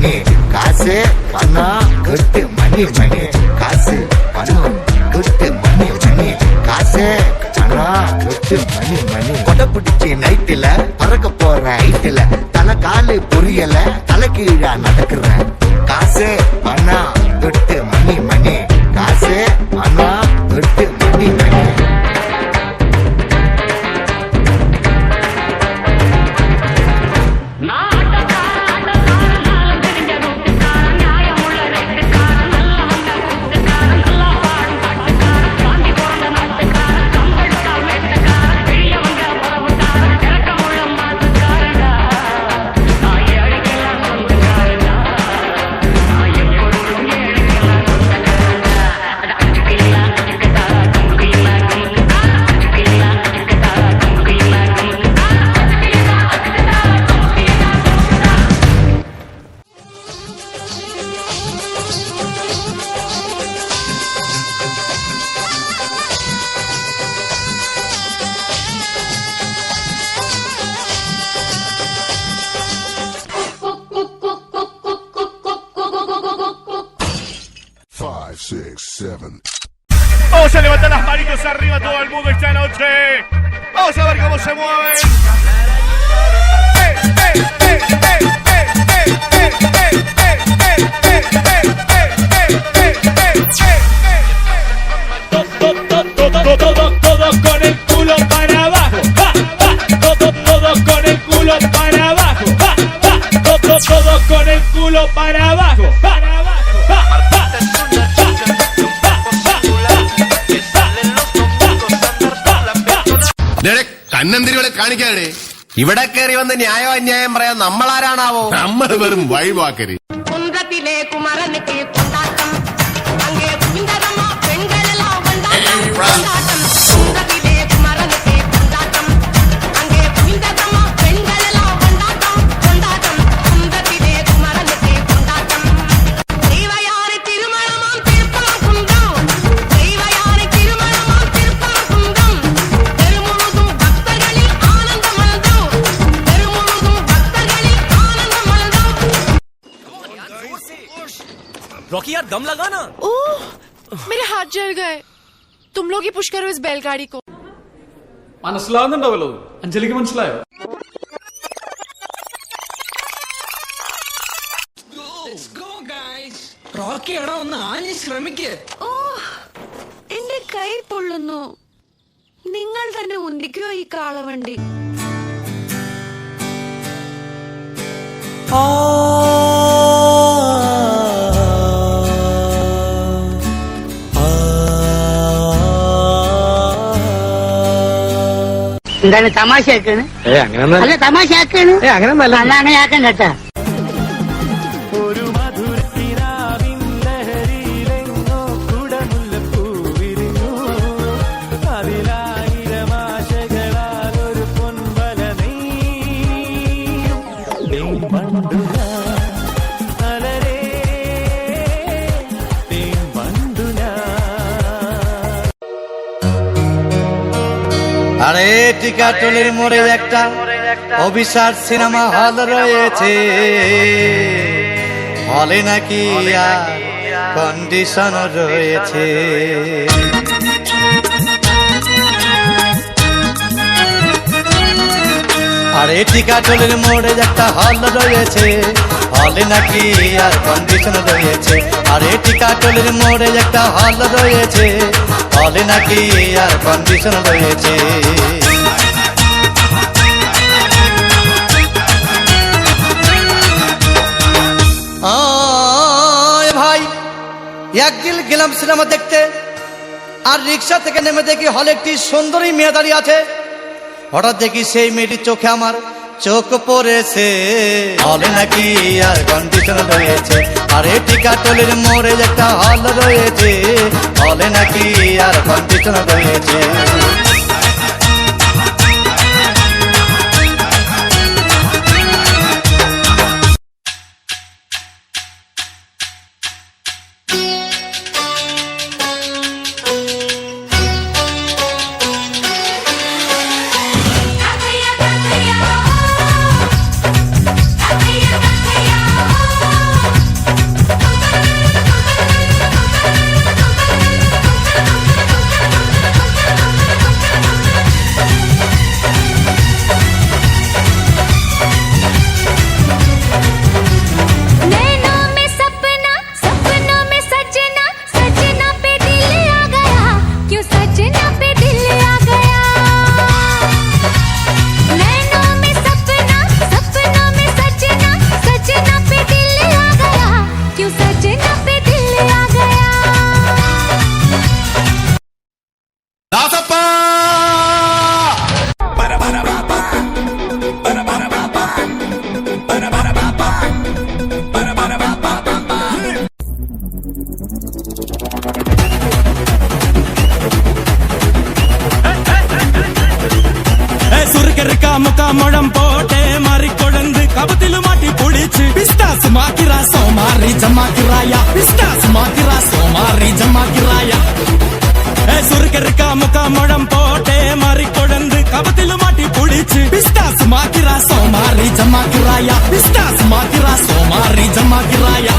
மணி காசு பணம் குட்டு மணி மணி காசு பணம் குட்டு மணி மணி காசு பணம் குட்டு மணி மணி கொடை பிடிச்சி நைட்டுல பறக்க போற ஹைட்டுல தலை காலு புரியல தலை கீழா நடக்கிறேன் காசு பணம் குட்டு மணி மணி காசு பணம் குட்டு money money Vamos a levantar las manitos arriba todo el mundo esta noche. Vamos a ver cómo se mueven. Todos con el culo para abajo. Todos con el culo para abajo. Todos con el culo para abajo. കന്നന്തിരികളെ കാണിക്കാതെ ഇവിടെ കയറി വന്ന് ന്യായോ അന്യായം പറയാൻ നമ്മളാരാണാവോ? നമ്മൾ വെറും വഴിവാക്കര്. കുന്തത്തിലെ കുമരനുക്ക് കൊണ്ടാട്ടം അങ്ങേ കുന്തരമ്മ പെൺകളെല്ലാം കൊണ്ടാട്ടം കുന്തത്തിലെ കുമരനുക്ക് കൊണ്ടാട്ടം അങ്ങേ കുന്തരമ്മ പെൺകളെല്ലാം കൊണ്ടാട്ടം കുന്തത്തിലെ കുമരനുക്ക് കൊണ്ടാട്ടം ദൈവയാരെ തിരുമണമാം തിരുപ്പണം കുന്തം ദൈവയാരെ തിരുമണമാം തിരുപ്പണം കുന്തം തെരുമുഴുതും ഭക്തകളിൽ ആനന്ദമൽദം തെരുമുഴുതും ഭക്തകളിൽ ആനന്ദമൽദം रॉकी यार दम लगा ना। ओह मेरे हाथ जल गए। तुम लोग ही पुश करो इस बैलगाड़ी को। മനസ്സിലാവുന്നുണ്ടാവല്ലോ അഞ്ജലിക്ക് മനസ്സിലായോ? റോക്കിയാടാ ഒന്ന് ആഞ്ഞ് ശ്രമിക്കേ. ഓ എന്റെ കൈ പൊള്ളുന്നു. നിങ്ങൾ തന്നെ ഉന്തിക്കോ ഈ കാളവണ്ടി. എന്താണ് തമാശയാക്കാണ്? അല്ല തമാശയാക്കാണ്. അങ്ങനെ ആക്കാൻ കേട്ടാ. আরে টিকাটুলির মোড়ে একটা অভিশাপ সিনেমা হল রয়েছে, হলে নাকি কন্ডিশন রয়েছে। আরে টিকাটুলির মোড়ে একটা হল রয়েছে, হলে নাকি আর কন্ডিশন রয়েছে। আরে টিকাটুলির মোড়ে একটা হল রয়েছে, হলে নাকি আর কন্ডিশন রয়েছে। ভাই একদিন গেলাম সিনেমা দেখতে, আর রিক্সা থেকে নেমে দেখি হলে একটি সুন্দরী মেয়ে দাঁড়িয়ে আছে। হঠাৎ দেখি সেই মেয়েটির চোখে আমার চোখ পড়েছে, হলে নাকি আর কন্ডিশন রয়েছে। আরে টিকাটুলির মোড়ে একটা হল রয়েছে, হলে নাকি আর কন্ডিশন রয়েছে। மாக்கிரா சோமாரி ஜமா கிராயா பிஸ்டாஸ் மாக்கிரா சோமாரி ஜமா கிராயா சுருக்கருக்கா முக்கா முழம் போட்டே மாறி கொடந்து கபத்தில மாட்டி புடிச்சு பிஸ்டாஸ் மாக்கிரா சோமாரி ஜமா கிராயா பிஸ்டாஸ் மாக்கிரா சோமாரி ஜமா கிராயா